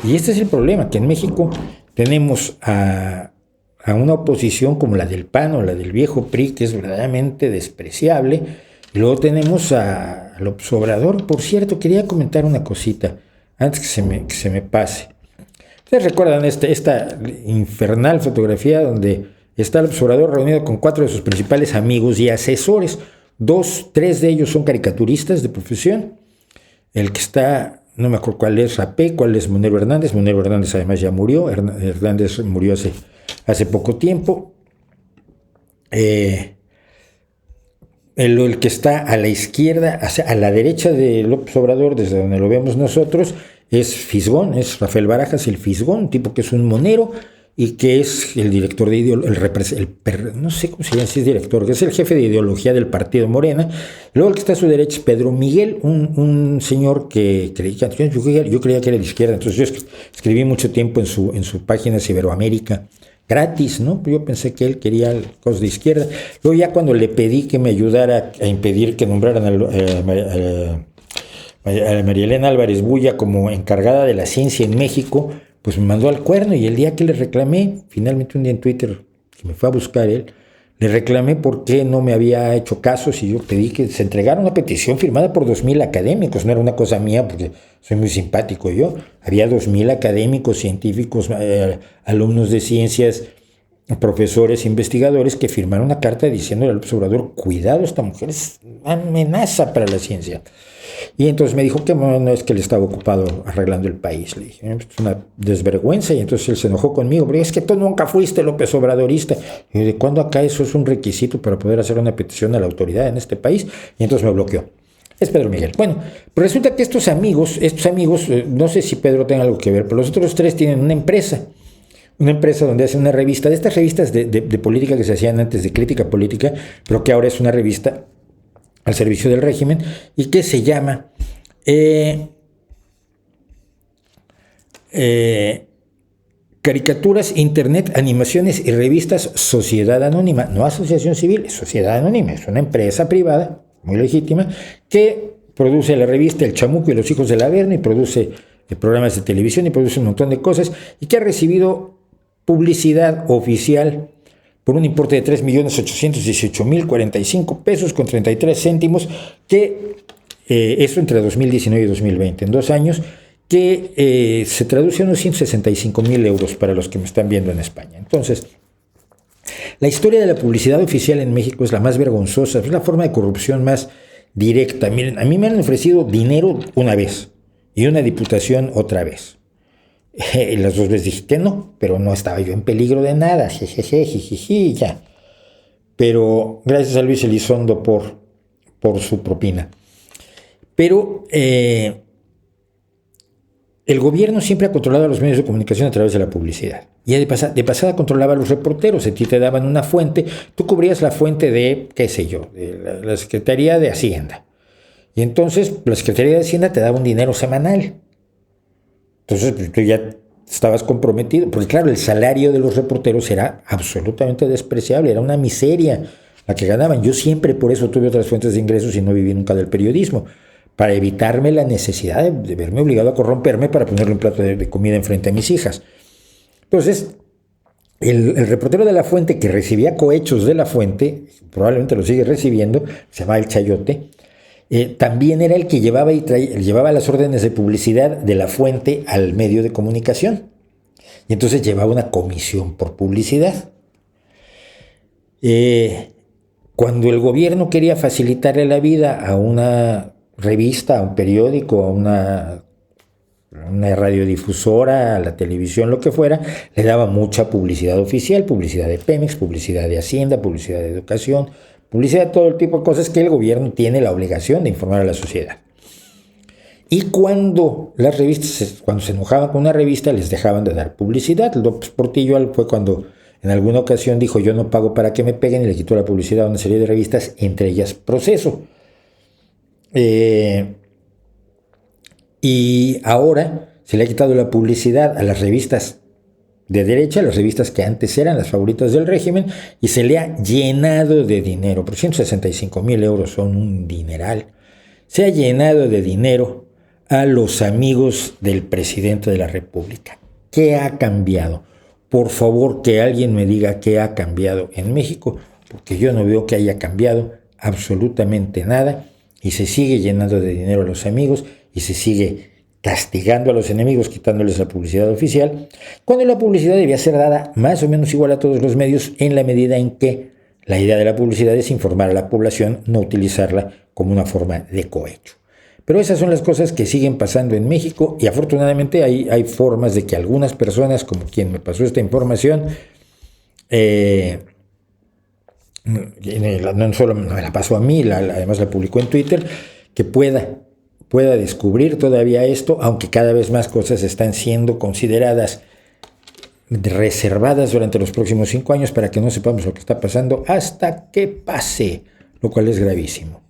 y este es el problema, que en México tenemos a una oposición como la del PAN o la del viejo PRI, que es verdaderamente despreciable, y luego tenemos a López Obrador. Por cierto, quería comentar una cosita, antes que se me pase. ¿Ustedes recuerdan esta infernal fotografía donde está López Obrador reunido con 4 de sus principales amigos y asesores? 3 de ellos son caricaturistas de profesión. El que está, no me acuerdo cuál es Rapé, cuál es Monero Hernández. Monero Hernández además ya murió. Hernández murió hace poco tiempo. El que está a la izquierda, a la derecha de López Obrador, desde donde lo vemos nosotros, es Fisgón, es Rafael Barajas, el Fisgón, un tipo que es un monero y que es el director de no sé cómo se llama, si es director, que es el jefe de ideología del partido Morena. Luego el que está a su derecha es Pedro Miguel, un señor que yo creía que era de izquierda, entonces yo escribí mucho tiempo en su página Iberoamérica, gratis, ¿no? Yo pensé que él quería cosas de izquierda. Luego ya cuando le pedí que me ayudara a impedir que nombraran a María Elena Álvarez Bulla como encargada de la ciencia en México, pues me mandó al cuerno, y el día que le reclamé, finalmente un día en Twitter, que me fue a buscar él, le reclamé por qué no me había hecho caso si yo pedí que se entregara una petición firmada por 2,000 académicos. No era una cosa mía porque soy muy simpático yo. Había 2,000 académicos, científicos, alumnos de ciencias, profesores, investigadores que firmaron una carta diciéndole al observador: cuidado, esta mujer es una amenaza para la ciencia. Y entonces me dijo que no, es que él estaba ocupado arreglando el país. Le dije, es una desvergüenza. Y entonces él se enojó conmigo, porque es que tú nunca fuiste López Obradorista. Y ¿de cuándo acá eso es un requisito para poder hacer una petición a la autoridad en este país? Y entonces me bloqueó. Es Pedro Miguel. Bueno, pues resulta que estos amigos, no sé si Pedro tenga algo que ver, pero los otros 3 tienen una empresa donde hacen una revista, de estas revistas de política que se hacían antes, de crítica política, pero que ahora es una revista al servicio del régimen, y que se llama Caricaturas, Internet, Animaciones y Revistas Sociedad Anónima. No asociación civil, es Sociedad Anónima, es una empresa privada, muy legítima, que produce la revista El Chamuco y los Hijos del Averno, y produce programas de televisión, y produce un montón de cosas, y que ha recibido publicidad oficial por un importe de 3.818.045 pesos con 33 céntimos, que eso entre 2019 y 2020, en 2 años, que se traduce a unos 165.000 euros para los que me están viendo en España. Entonces, la historia de la publicidad oficial en México es la más vergonzosa, es la forma de corrupción más directa. Miren, a mí me han ofrecido dinero una vez y una diputación otra vez. Las 2 veces dije que no, pero no estaba yo en peligro de nada, jejeje, jijiji, ya. Pero gracias a Luis Elizondo por su propina. Pero el gobierno siempre ha controlado a los medios de comunicación a través de la publicidad. Y de pasada controlaba a los reporteros. A ti te daban una fuente, tú cubrías la fuente de, qué sé yo, de la Secretaría de Hacienda. Y entonces la Secretaría de Hacienda te daba un dinero semanal. Entonces pues, tú ya estabas comprometido, porque claro, el salario de los reporteros era absolutamente despreciable, era una miseria la que ganaban. Yo siempre por eso tuve otras fuentes de ingresos y no viví nunca del periodismo, para evitarme la necesidad de verme obligado a corromperme para ponerle un plato de comida enfrente a mis hijas. Entonces, el reportero de La Fuente, que recibía cohechos de La Fuente, probablemente lo sigue recibiendo, se llama El Chayote, también era el que llevaba las órdenes de publicidad de La Fuente al medio de comunicación. Y entonces llevaba una comisión por publicidad. Cuando el gobierno quería facilitarle la vida a una revista, a un periódico, a una radiodifusora, a la televisión, lo que fuera, le daba mucha publicidad oficial, publicidad de Pemex, publicidad de Hacienda, publicidad de Educación, publicidad de todo el tipo de cosas que el gobierno tiene la obligación de informar a la sociedad. Y cuando las revistas, cuando se enojaban con una revista, les dejaban de dar publicidad. López Portillo fue cuando en alguna ocasión dijo: yo no pago para que me peguen, y le quitó la publicidad a una serie de revistas, entre ellas Proceso. Y ahora se le ha quitado la publicidad a las revistas de derecha, las revistas que antes eran las favoritas del régimen, y se le ha llenado de dinero. Por 165.000 euros son un dineral. Se ha llenado de dinero a los amigos del presidente de la República. ¿Qué ha cambiado? Por favor, que alguien me diga qué ha cambiado en México, porque yo no veo que haya cambiado absolutamente nada y se sigue llenando de dinero a los amigos y se sigue castigando a los enemigos, quitándoles la publicidad oficial, cuando la publicidad debía ser dada más o menos igual a todos los medios en la medida en que la idea de la publicidad es informar a la población, no utilizarla como una forma de cohecho. Pero esas son las cosas que siguen pasando en México y afortunadamente hay formas de que algunas personas, como quien me pasó esta información, no solo me la pasó a mí, además la publicó en Twitter, que pueda descubrir todavía esto, aunque cada vez más cosas están siendo consideradas reservadas durante los próximos 5 años para que no sepamos lo que está pasando hasta que pase, lo cual es gravísimo.